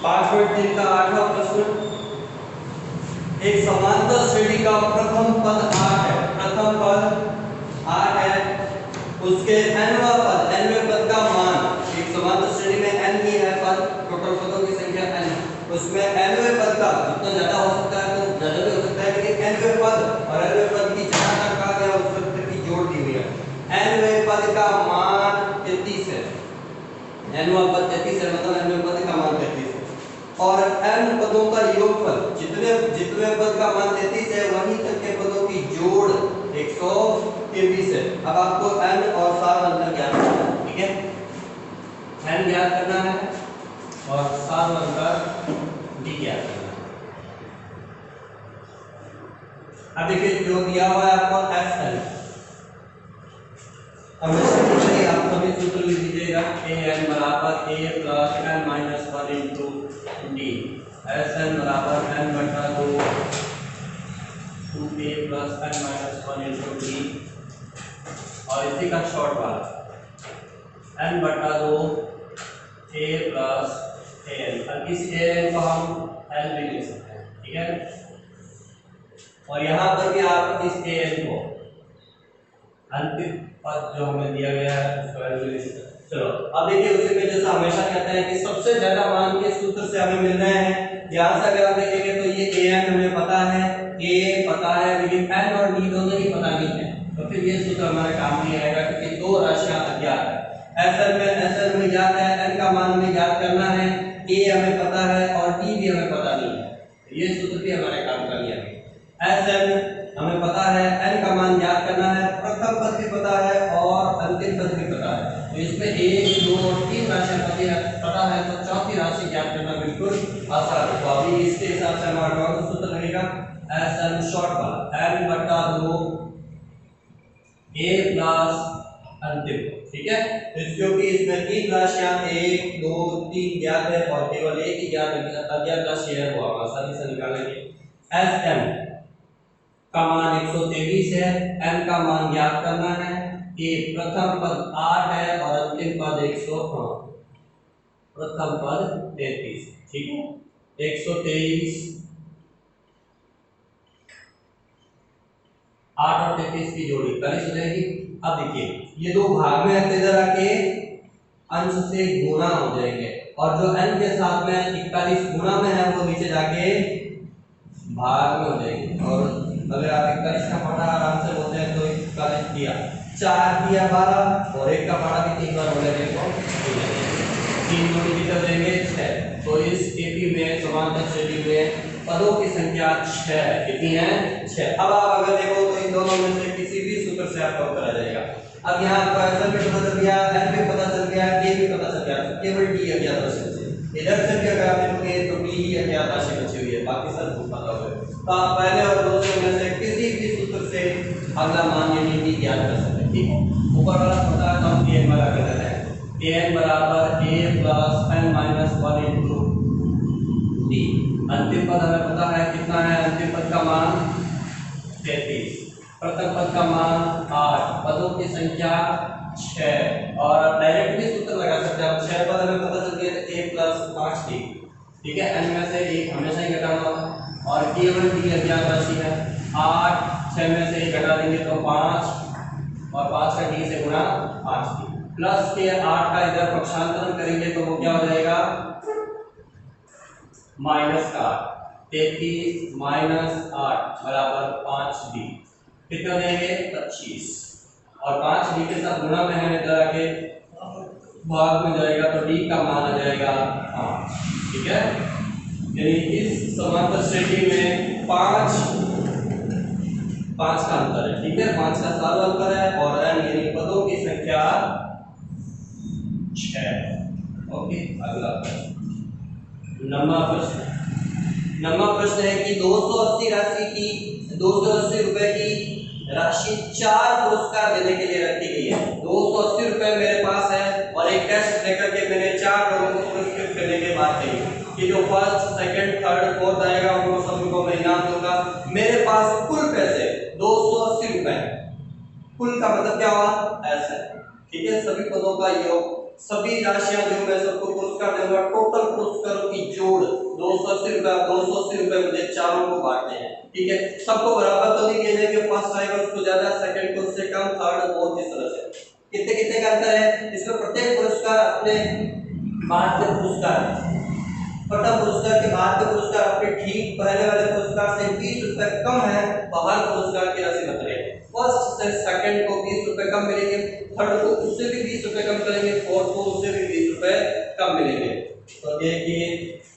5.3 का 8वां प्रश्न। एक समांतर श्रेणी का प्रथम पद 8 है, प्रथम पद 8 है, उसके nवां पद, nवें पद का मान, एक समांतर श्रेणी में n ही है पद, टोटल पदों की संख्या n, उसमें nवें पद का जितना ज्यादा हो सकता है तो ज्यादा भी हो सकता है, लेकिन nवें पद और nवें पद की जहां तक कहा गया उस वक्त की जोड़ दी हुई है। nवें पद का मान 33 है, nवां पद 33 है, मतलब nवें पद का मान 33 है, और n पदों का योगफल, जितने पद का मान 33 है वहीं तक के पदों की जोड़ 123 है। अब आपको n और सार अंतर ज्ञात करना है, ठीक है, n ज्ञात करना है और सार अंतर भी ज्ञात करना है। अब देखिए जो दिया हुआ है आपको fn, हमेशा की तरह आप सभी सूत्र लिख दीजिएगा, an बराबर a plus n minus 1 into D, Sn बराबर n बटा 2 2a plus n minus 1 into D, और इसी का शॉर्ट वाला n बटा 2 a प्लस an, अब इस an को हम l भी ले सकते हैं, ठीक है, और यहाँ पर भी आप इस an को अंतिम पद जो हमें दिया गया है उसको वैल्यू ले सकते हैं। चलो अब देखिए उसी में जैसा हमेशा कहते हैं कि सबसे ज्यादा मान के सूत्र से हमें मिल रहे हैं। यहाँ से अगर आप देखेंगे तो ये an हमें पता है, a पता है, लेकिन n और d दोनों ही पता नहीं है, तो फिर ये सूत्र हमारे काम नहीं आएगा क्योंकि दो राशियां अज्ञात है। SN में ज्ञात है, n का मान हमें ज्ञात करना है, a हमें पता है और d भी हमें पता नहीं है, ये सूत्र भी हमारे काम का नहीं आएगा। SN हमें पता है, n का मान ज्ञात करना है, प्रथम पद भी पता है और अंतिम पद भी पता है, तो इसमें 1 2 और 3 राशियां पता है, तो चौथी राशि ज्ञात करना बिल्कुल आसान है। तो अभी इसके हिसाब से हमारा कौन सा सूत्र लगेगा, Sn शॉर्ट वाला n बटा 2 a प्लस अंतिम, ठीक है, क्योंकि इसमें 3 राशियां 1 2 3 ज्ञात है और केवल एक ही ज्ञात अज्ञात राशि है, वो आप आसानी से निकालेंगे। Sn का मान 123 है, n का मान ज्ञात करना है, ये प्रथम पद 8 है और अंतिम पद 100, प्रथम पद 33, ठीक है, 123 8 और 33 की जोड़ी 41 हो जाएगी। अब देखिए ये दो भाग में है, इधर आके अंश से गुणा हो जाएंगे, और जो n के साथ में 41 गुणा में है वो नीचे जाके भाग में हो जाएगी, और अगर आप 41 का पढ़ा आराम से बोलते हैं तो 41 दिया 4 दिया 12 और 1 का पढ़ा भी 3 बार बोलेंगे तो 3 जोड़ी कितना देंगे 6। तो इस स्थिति में समांतर श्रेणी में पदों की संख्या 6 कितनी है 6। अब आप अगर देखो तो इन दोनों में से किसी भी सूत्र से आपका उत्तर आ जाएगा। अब यहाँ आपको SN भी पता चल गया, n भी पता चल गया, a भी पता चल गया, केवल d अज्ञात राशि बची। इधर से भी अगर आप देखोगे तो d ही अज्ञात राशि बची हुई है, बाकी सब कुछ पता होगा। तो आप पहले और दूसरे में से किसी भी सूत्र से अगला मान यानी d ज्ञात कर सकते हैं, ठीक है। ऊपर वाला पता है तो हम an वाला कर देते हैं, an बराबर a plus n minus 1 into d। अंतिम पद हमें पता है कितना है, अंतिम पद का मान 33, प्रथम पद का मान 8, पदों की संख्या 6, और डायरेक्ट भी सूत्र लगा सकते हैं आप, 6 पद हमें पता चल गया a प्लस 5d, ठीक है, n में से 1 हमेशा ही घटाना होगा और केवल d अज्ञात राशि है। 8 6 में से 1 घटा देंगे तो 5 और 5 का d से गुणा 5d, प्लस के 8 का इधर पक्षांतरण करेंगे तो वो क्या हो जाएगा माइनस का 33 माइनस 8 बराबर 5d, कितना देंगे 25, और 5d के साथ गुणा में है इधर आके भाग में जाएगा तो d का मान आ जाएगा 5, ठीक है। यानी इस समांतर श्रेणी में 5 का अंतर है, ठीक है, 5 का साल अंतर है, और n यानी पदों की संख्या 6। ओके, अगला प्रश्न, नंबर प्रश्न है कि 280 रुपए की राशि 4 पुरस्कार देने के लिए रखी गई है। 280 रुपए मेरे पास है और एक टेस्ट लेकर के मैंने 4 लोगों को पुरस्कृत करने के बाद कही कि जो फर्स्ट सेकंड थर्ड फोर्थ आएगा उनको सभी को मैं इनाम दूंगा। मेरे पास कुल पैसे 280 रुपए, कुल का मतलब क्या हुआ ऐसा, ठीक है, सभी पदों का योग, सभी राशियां जो मैं सबको पुरस्कार दूंगा, टोटल पुरस्कारों की जोड़ 280 रुपये, 280 रुपये मुझे चारों को बांटने हैं। ठीक है, सबको बराबर तो नहीं किया जाएगा, फर्स्ट आएगा उसको ज्यादा, सेकंड को उससे कम, थर्ड फोर्थ, इस तरह से कितने कितने का अंतर है इसमें। प्रत्येक पुरस्कार अपने बाद के पुरस्कार, प्रथम पुरस्कार के बाद के पुरस्कार अपने ठीक पहले वाले पुरस्कार से 20 रुपए कम है, तो हर पुरस्कार की राशि बदलेगी। फर्स्ट से सेकंड को 20 रुपए कम मिलेंगे, थर्ड को उससे भी 20 रुपए कम करेंगे, फोर्थ को उससे भी 20 रुपए कम मिलेंगे। तो देखिए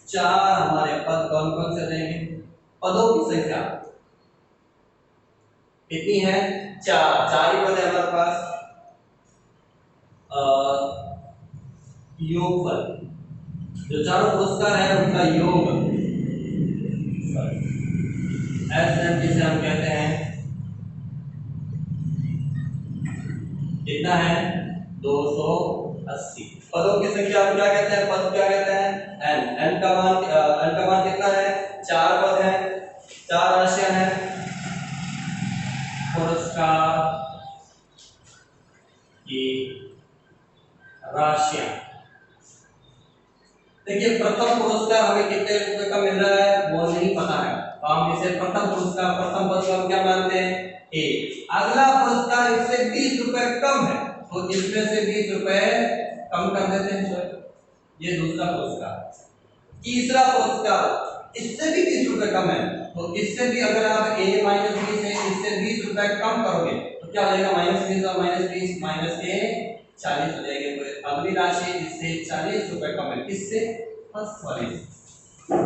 चार हमारे पद कौन कौन से रहेंगे, पदों की संख्या कितनी है, चार, चार ही पद है हमारे पास। योगफल, जो चारों पुरस्कार है उनका योग, एसएम जिसे हम कहते हैं, कितना है 280। पदों की संख्या हम क्या कहते हैं, पद क्या कहते हैं, एन, एन का मान कितना है, चार पद है, चार राशियां हैं, पुरस्कार की राशियां। देखिए प्रथम पुरस्कार हमें कितने रुपए का मिल रहा है वो नहीं पता है, तो हम इसे प्रथम पुरस्कार, प्रथम पद को हम क्या मानते हैं, ए। अगला पुरस्कार इससे 20 रुपए कम है, तो इसमें से 20 रुपए कम कर देते हैं, ये दूसरा पुरस्कार। तीसरा पुरस्कार इससे भी 20 रुपए कम है, तो इससे भी अगर आप a माइनस बी से इससे 20 रुपए कम करोगे तो क्या हो जाएगा, -20 और -20 माइनस के 40 हो जाएंगे। तो अगली राशि इससे 40 रुपए कम है, किससे, फर्स्ट वाले से।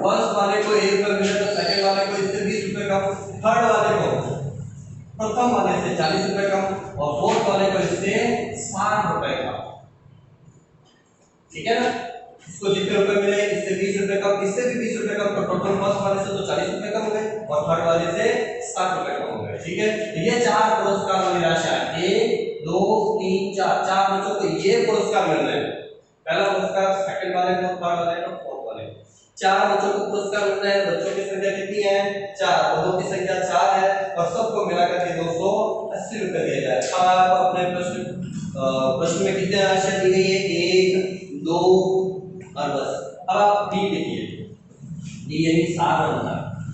फर्स्ट वाले को 1 रुपए मिला तो सेकंड वाले को इससे 20 रुपए कम, थर्ड वाले को प्रथम वाले से 40 रुपए कम और फोर्थ वाले को इससे 60 रुपए कम। ठीक है ना, इसको जितने रुपए मिले इससे 20 रुपए कम, इससे भी 20 रुपए कम, तो टोटल फर्स्ट वाले से तो 40 रुपए कम हो गए और थर्ड वाले से 60 रुपए कम हो गए। ठीक है, तो ये चार पुरस्कार वाली राशि है, 1 2 3 4, चार बच्चों को ये पुरस्कार मिल रहे हैं। पहला पुरस्कार सेकंड वाले को, थर्ड वाले को, फोर्थ वाले को, चार बच्चों को पुरस्कार मिल रहे हैं। बच्चों की संख्या कितनी है, चार, पदों की संख्या 4 है और सबको मिलाकर के 280 रुपए दिया जाए। अब आप अपने प्रश्न में कितनी राशि दी गई है, 1 2 और बस। अब आप डी देखिए, डी यानी सारांश,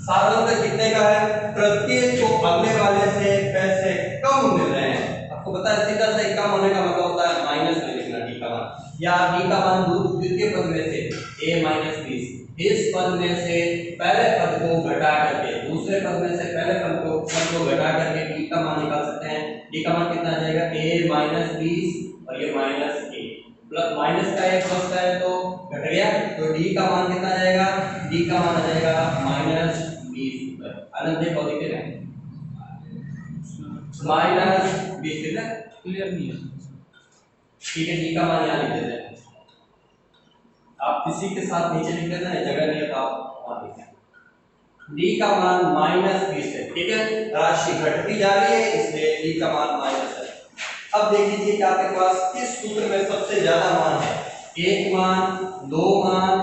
सारांश कितने का है, प्रत्येक को अगले वाले से पैसे कम मिल रहे हैं। आपको पता है सीधा सा कम होने का मतलब होता है माइनस में लिखना डी का मान, या डी का मान द्वितीय पद में से a माइनस 20, इस पद में से पहले पद को घटा करके दूसरे पद में से पहले पद को घटा करके डी का मान निकाल सकते हैं। डी का मान कितना आ जाएगा, a माइनस 20 और ये माइनस a, प्लस माइनस का एक बचता है तो घट गया, तो डी का मान कितना आ जाएगा, डी का मान आ जाएगा माइनस 20 रुपए। आनंद देखो दिखे ना, माइनस 20 रुपए, क्लियर नहीं है। ठीक है, डी का मान यहाँ लिख देते हैं, आप किसी के साथ नीचे लिख देना है, जगह नहीं है तो आप वहां लिखें। डी का मान -20 है। ठीक है, राशि घटती जा रही है इसलिए डी का मान माइनस है। अब देख लीजिए कि आपके पास किस सूत्र में सबसे ज्यादा मान है, 1 मान, 2 मान,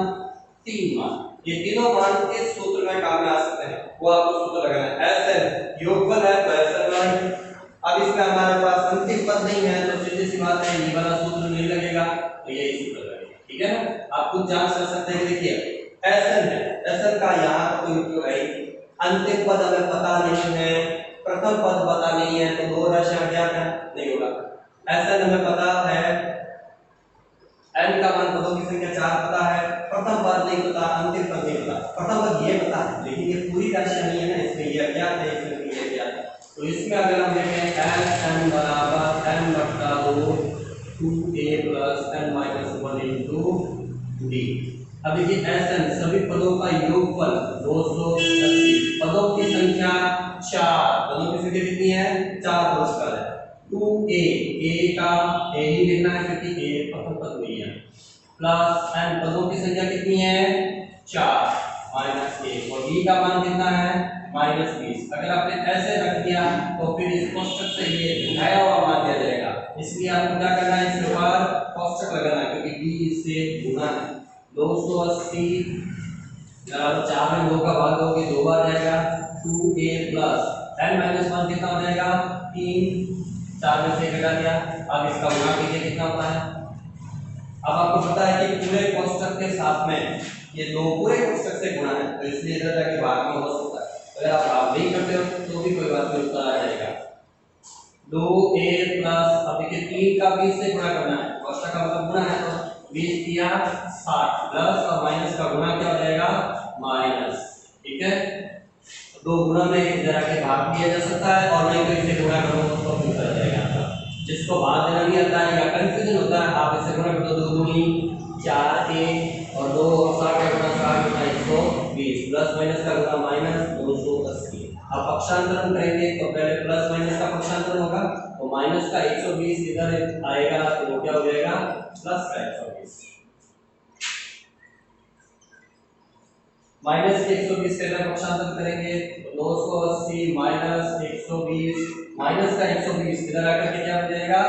3 मान, ये तीनों मान किस सूत्र में काम में आ सकते हैं वो आपको सूत्र लगाना है। एसएन योगफल है तो एसएन वाला। अब इसमें हमारे पास अंतिम पद नहीं है तो सीधी सी बात है ये वाला सूत्र नहीं लगेगा, तो यही सूत्र लगेगा। ठीक है ना, आप खुद जांच कर सकते हैं। देखिए एसएन है, एसएन का यहाँ कोई उपयोग है, अंतिम पद हमें पता नहीं है, प्रथम पद पता नहीं है, तो दो राशियां ज्ञात है, नहीं होगा। एसएन हमें पता है, एन का मान पदों की संख्या 4 पता है, प्रथम पद नहीं पता, अंतिम पद नहीं पता। प्रथम पद ये पता है लेकिन ये पूरी राशि नहीं है ना, इसलिए ये अज्ञात है, इसलिए ये अज्ञात है। तो इसमें अगर हम देखें एन बराबर n बटा 2 2a plus n minus 1 into d। अब देखिए एसएन सभी पदों का योगफल 280, पदों की संख्या 4, पदों की संख्या कितनी है, 4 पुरस्कार है। 2a, a का a ही लिखना है क्योंकि a प्रथम पद नहीं है, प्लस n, पदों की संख्या कितनी है 4 माइनस a, और d का मान कितना है -20। अगर आपने ऐसे रख दिया तो फिर इस कोष्ठक से ये उठाया हुआ मान दिया जाएगा, इसलिए आपको क्या करना है, इसके ऊपर कोष्ठक लगाना है क्योंकि d इससे गुना है। 280 4 में 2 का भाग दोगे 2 बार जाएगा, 2a प्लस n माइनस 1 कितना हो जाएगा 3, 4 में से घटा दिया। अब इसका गुणा कीजिए कितना होता है। अब आपको पता है कि पूरे कोष्ठक के साथ में ये दो पूरे कोष्टक से गुणा है, तो इसलिए इधर जाके भाग में हो सकता है। अगर आप भाग नहीं करते हो तो भी कोई बात नहीं, उत्तर आ जाएगा 2a प्लस, अब देखिए 3 का 20 से गुणा करना है, कोष्टक का मतलब गुणा है, तो 20 किया 60 प्लस और माइनस का गुणा क्या हो जाएगा माइनस। ठीक है, दो गुणा में एक जरा के भाग दिया जा सकता है, और नहीं तो इसे गुणा करो तो उत्तर आ जाएगा आपका। जिसको भाग देना नहीं आता है या कंफ्यूजन होता है, आप इसे गुणा कर दो, 2 दूनी 4a और 2 और 60 का गुणा 60 गुणा 120 प्लस माइनस का गुणा माइनस 280। अब पक्षांतरण करेंगे तो पहले प्लस माइनस का पक्षांतरण होगा, तो माइनस का 120 इधर आएगा तो क्या हो जाएगा प्लस का 120। माइनस 120 के अंदर पक्षांतर करेंगे तो 280 माइनस 120, माइनस का 120 इधर आकर के क्या बन जाएगा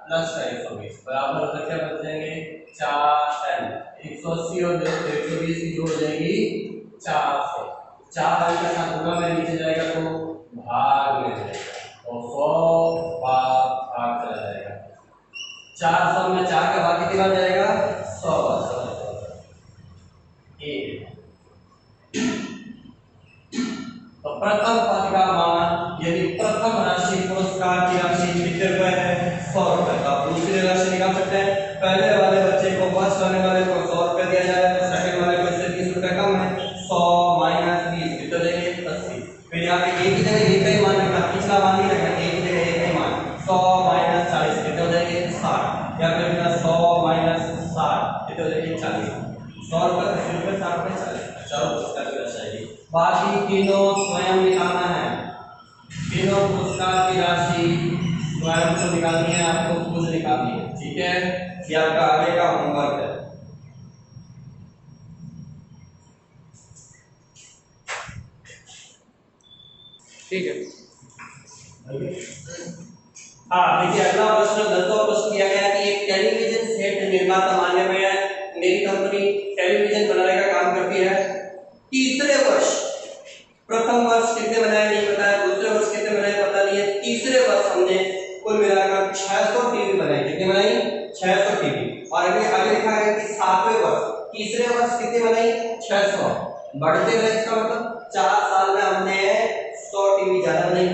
प्लस का 120 बराबर होता क्या बच जाएंगे 4n। 180 और 120 की जोड़ हो जाएगी 400। 4 का साथ गुणा में नीचे जाएगा तो भाग में जाएगा और 100 भाग चला जाएगा। 400 में 4 का भाग कितनी बार जाएगा 100 बार। तो प्रथम पद का मान यदि प्रथम राशि पुरस्कार की राशि कितने रुपए है 100 रुपए, तो आप दूसरी राशि निकाल सकते हैं। पहले वाले बच्चे को फर्स्ट वाले वाले को 100 रुपए दिया जाए, तो सेकंड वाले को इससे 20 रुपए कम है, 100 माइनस 20 कितना देंगे 80। फिर यहाँ पे एक ही जगह एक ही मान रखना, पिछला मान नहीं रखना, एक ही जगह एक ही मान 100 माइनस 40 कितना हो जाएंगे 60, या फिर 100 माइनस 60 कितना हो जाएंगे 40। 100 रुपए 80 रुपए 60 रुपए 40 चारों पुरस्कार की राशि आएगी। बाकी तीनों स्वयं निकालना है, तीनों पुरस्कार की राशि स्वयं को निकालनी है, आपको खुद निकालनी है। ठीक है, ये आपका आगे का होमवर्क है। ठीक है, हाँ देखिए अगला प्रश्न 10वां प्रश्न दिया गया कि एक टेलीविजन सेट निर्माता मान्य में है, मेरी कंपनी टेलीविजन बनाने का काम करती है। तीसरे वर्ष, प्रथम वर्ष कितने बनाए नहीं पता है, दूसरे वर्ष कितने बनाए पता नहीं है, तीसरे वर्ष हमने कुल मिलाकर 600 टीवी बनाई। कितने बनाई 600 टीवी। और आगे लिखा है कि 7वें वर्ष, तीसरे वर्ष कितने बनाई 600, बढ़ते गए इसका मतलब 4 साल में हमने 100 टीवी ज्यादा बनाई।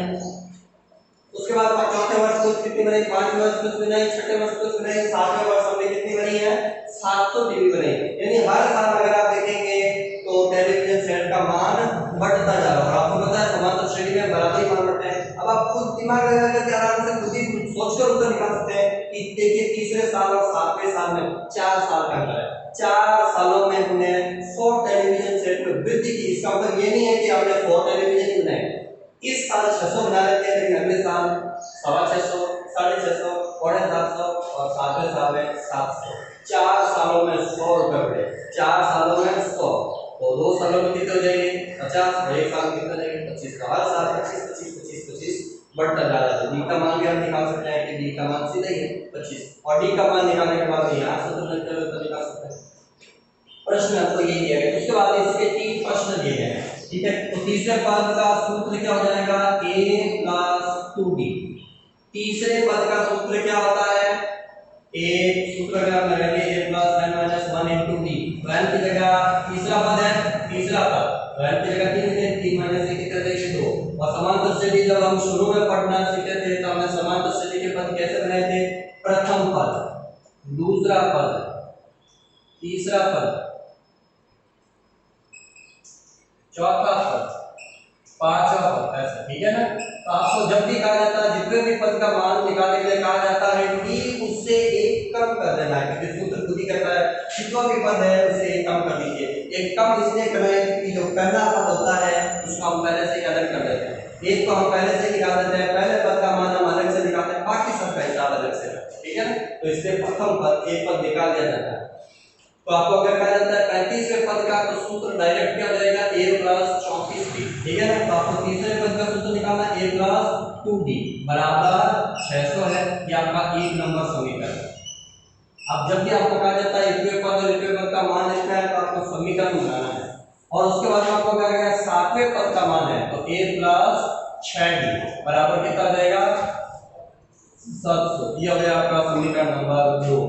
उसके बाद चौथे वर्ष कुछ कितनी बनाई, 5वें वर्ष कुछ बनाई, छठे वर्ष कुछ बनाई, 7वें वर्ष हमने कितनी बनाई है 700 टीवी बनाई। यानी हर साल अगर आप देखेंगे तो टेलीविजन सेट का मान बढ़ता जा रहा है। आपको पता है समांतर श्रेणी में बराबरी मान बढ़ते हैं। अब आप खुद दिमाग लगा करके आराम से खुद ही सोचकर उत्तर निकाल सकते हैं कि देखिए तीसरे साल और 7वें साल में 4 साल का अंतर है। 4 सालों में हमने 100 टेलीविजन सेट में वृद्धि की। इसका मतलब ये नहीं है कि हमने 100 टेलीविजन ही बनाए, इस साल 600 बना लेते हैं, लेकिन अगले साल 650, 650, 750 और 7वें साल में 700। 4 सालों में 100 रुपए बढ़े, 4 सालों में 100, तो 2 सालों में कितने हो जाएंगे 50, और 1 साल में कितने हो जाएंगे 25। हर साल 25 25 25 25 बढ़ता जा रहा है। डी का मान भी हम निकाल सकते हैं कि डी का मान सीधा ही है 25, और डी का मान निकालने के बाद यहाँ सूत्र निकाल सकते हैं। प्रश्न आपको ये दिया गया। उसके बाद इसके 3 प्रश्न दिए गए हैं। ठीक है, तो तीसरे पद का सूत्र क्या हो जाएगा a + 2d। तीसरे पद का सूत्र क्या होता है, a सूत्र अगर आप लगाएंगे a + n - 1 * d, तो n की जगह तीसरा पद है, तीसरा पद तो n की जगह 3 है, 3 - 1 कितना देंगे 2। और समांतर श्रेणी जब हम शुरू में पढ़ना सीखे थे तो हमने समांतर श्रेणी के पद कैसे बनाए थे, प्रथम पद, दूसरा पद, तीसरा पद, चौथा पद, पांचवा पद, ऐसा। ठीक है ना। तो आपको जब भी कहा जाता है, जितने भी पद का मान निकालने के लिए कहा जाता है कि उससे एक कम कर देना है, क्योंकि सूत्र खुद ही कहता है जितना भी पद है उसे एक कम कर दीजिए। एक कम इसलिए करना है क्योंकि जो पहला पद होता है उसको हम पहले से अलग कर देते हैं। एक को हम पहले से निकाल देते हैं, पहले पद का मान हम अलग से निकालते हैं, बाकी सब का हिसाब अलग से करते हैं। ठीक है ना। तो इसलिए प्रथम पद एक पद निकाल दिया जाता है। तो आपको अगर कहा जाता है 35वें पद का, तो सूत्र डायरेक्ट क्या हो जाएगा a + 34d। ठीक है ना। तो आपको तीसरे पद का सूत्र निकालना a + 2d बराबर 600 है। ये आपका 1 नंबर समीकरण। अब जब भी आपको कहा जाता है इक्वे पद और इक्वे पद का मान लिखना है तो आपको समीकरण बनाना है, और उसके बाद आपको कहा गया 7वें पद का मान है तो a + 6d बराबर कितना आ जाएगा 700। ये हो गया आपका समीकरण नंबर 2।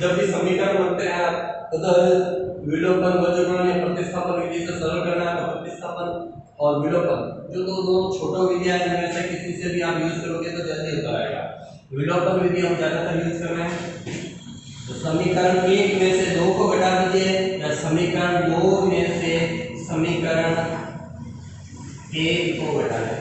जब भी समीकरण बनते हैं उधर विलोपन वज्रग्रहण या प्रतिस्थापन विधि से सरल करना है तो प्रतिस्थापन और विलोपन जो दोनों छोटो विधियां हैं इनमें से किसी से भी आप यूज करोगे तो जल्दी होता रहेगा। विलोपन विधि हम ज्यादातर यूज कर रहे हैं। तो समीकरण 1 में से 2 को घटा दीजिए या समीकरण 2 में से समीकरण 1 को घटा दें।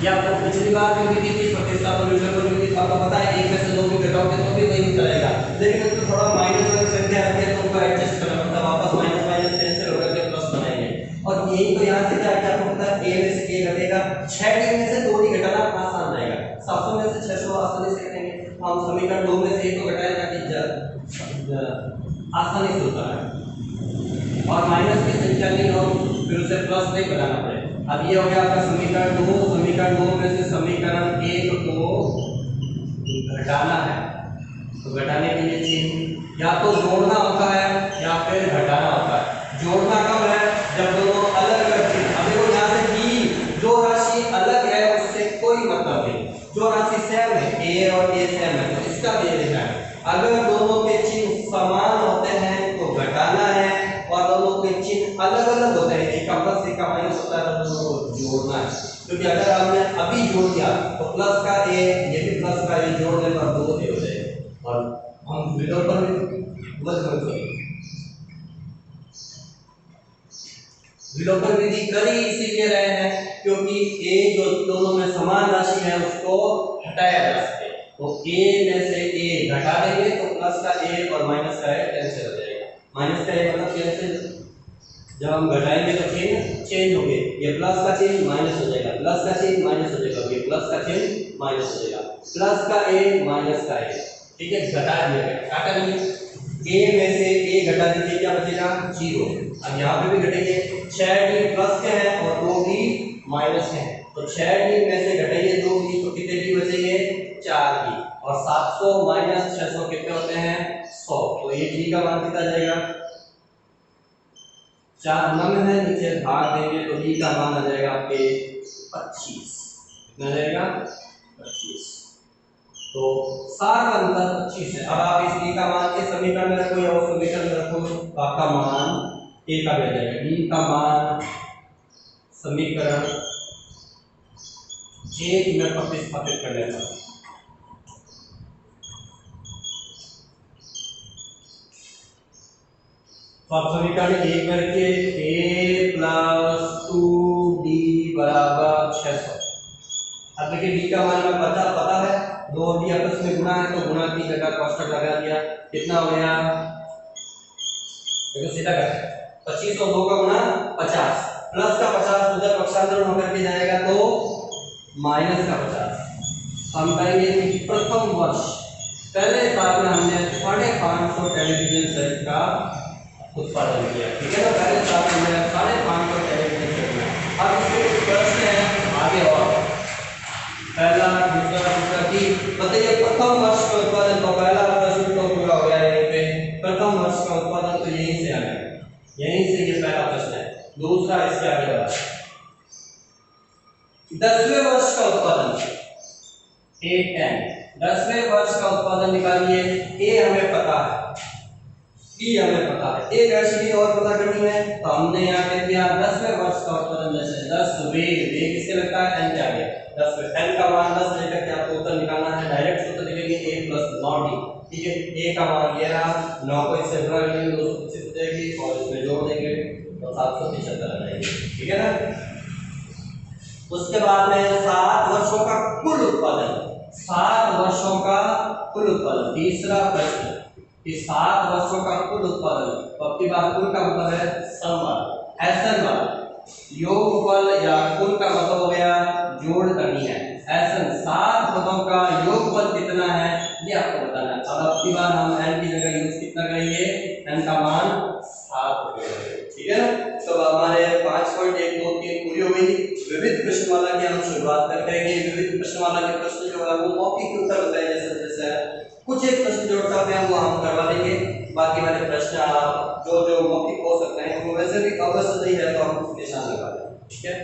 या आपको पिछली बार जो विधि थी प्रतिस्थापन विलोपन विधि आपको पता है 1 में से 2 को घटाओगे तो भी वही चलेगा, लेकिन उसमें थोड़ा माइनस वाली संख्या आती है तो उनको एडजस्ट करना पड़ता है, वापस माइनस माइनस कैंसिल होकर के प्लस बनाएंगे। और यही तो यहाँ से क्या आपको पता है a में से a घटेगा, 6 में से 2 ही घटाना आसान रहेगा, 700 में से 600 आसानी से घटेंगे। हम समीकरण 2 में से 1 को घटाएं ताकि आसानी से होता है और माइनस की संख्या नहीं हो फिर उसे प्लस नहीं बनाना पड़े। अब ये हो गया आपका समीकरण 2। समीकरण 2 में से समीकरण 1 को घटाना है तो घटाने के लिए चिन्ह या तो जोड़ना होता है या फिर घटाना होता है। जोड़ना कब है जब दोनों अलग अलग चिन्ह, अब देखो यहाँ से b जो राशि अलग है उससे कोई मतलब नहीं, जो राशि सेम है a और a सेम है तो इसका भी लिखना है। अगर दोनों के चिन्ह समान होते हैं तो घटाना है और दोनों के चिन्ह अलग अलग होते हैं, एक का प्लस एक का माइनस होता है तो दोनों को जोड़ना है। क्योंकि अगर हमने अभी जोड़ दिया तो प्लस का a ये भी प्लस का a जोड़ने पर 2 a हो जाएगा और हम विलोपन विधि कर ही इसीलिए रहे हैं क्योंकि a जो दोनों में समान राशि है उसको हटाया जा सके। तो a में से a घटा देंगे तो प्लस का a और माइनस का a कैंसिल हो जाएगा। माइनस का a मतलब कैंसिल, जब हम घटाएंगे तो चिन्ह चेंज होंगे, ये प्लस का चिन्ह माइनस हो जाएगा, प्लस का चिन्ह माइनस हो जाएगा, ये प्लस का चिन्ह माइनस हो जाएगा, प्लस का a माइनस का a, ठीक है घटा दिया गया। काटा नहीं a में से a घटा दीजिए क्या बचेगा 0। अब यहाँ पे भी घटेंगे 6d प्लस के हैं और 2d माइनस के हैं तो 6d में से घटेंगे 2d तो कितने d बचेंगे 4d और 700 माइनस 600 कितने होते हैं 100। तो ये d का मान कितना जाएगा 4 नम है नीचे भाग देंगे तो d का मान आ जाएगा आपके 25। कितना जाएगा 25। तो सारा अंतर 25 है। अब आप इस d का मान इस समीकरण में रखो या उस समीकरण में रखो तो आपका मान a का मिल जाएगा। d का मान समीकरण 1 में प्रतिस्थापित कर लेता हूं तो आप समीकरण 1 में रखिए a प्लस 2d बराबर 600। अब देखिए d का मान हमें पता है, दो d आपस में गुणा है तो गुणा की जगह कांस्टेंट लगा दिया, कितना हो गया देखो सीधा कर 25 और 2 का गुणा 50 प्लस का 50 उधर पक्षांतरण होकर के जाएगा तो माइनस का 50। हम कहेंगे कि प्रथम वर्ष पहले साल में हमने 550 टेलीविजन सेट का उत्पादन किया, ठीक है ना, पहले साल में हमने 550 टेलीविजन सेट में। अब इसमें प्रश्न है आगे और पहला दूसरा तीसरा की बताइए प्रथम वर्ष का उत्पादन तो पहला प्रश्न तो पूरा हो गया है पे प्रथम वर्ष का उत्पादन तो यहीं से आ गया, यहीं से ये पहला प्रश्न है। दूसरा इसके आगे बढ़ा 10वें वर्ष का उत्पादन A10 10वें वर्ष का उत्पादन निकालिए। A हमें पता है B हमें पता है, एक राशि और पता करनी है तो हमने यहाँ कह दिया 10वें वर्ष का उत्पादन जैसे 10 वेग किसके लगता है n के आगे 10 में n का मान 10 लेकर के आपको उत्तर निकालना है। डायरेक्ट सूत्र लिखेंगे a प्लस 9d, ठीक है। a का मान ये रहा, 9 को इससे गुणा करेंगे 225 हो जाएगी और इसमें जोड़ देंगे तो 775 आ जाएगी, ठीक है ना। उसके बाद में 7 वर्षों का कुल उत्पादन, 7 वर्षों का कुल उत्पादन तीसरा प्रश्न कि 7 वर्षों का कुल उत्पादन, तो आपकी बात कुल का मतलब है समवार एसन वाला, योगफल या कुल का मतलब हो गया जोड़ करनी है। एसन 7 पदों का योगफल कितना है ये आपको बताना है। अब आपकी बार हम n की जगह यूज कितना करेंगे, n का मान 7 करेंगे, ठीक है ना। तो हमारे 5.1 2 3 पूरी हो गई। विविध प्रश्नमाला की हम शुरुआत करेंगे। विविध प्रश्नमाला के प्रश्न जो है वो मौखिक उत्तर बताए जैसे जैसे कुछ एक प्रश्न जो टफ है वो हम करवा देंगे, बाकी वाले प्रश्न आप जो जो मौखिक हो सकते हैं वो वैसे भी अवश्य नहीं है तो हम निशान लगा देंगे, ठीक है।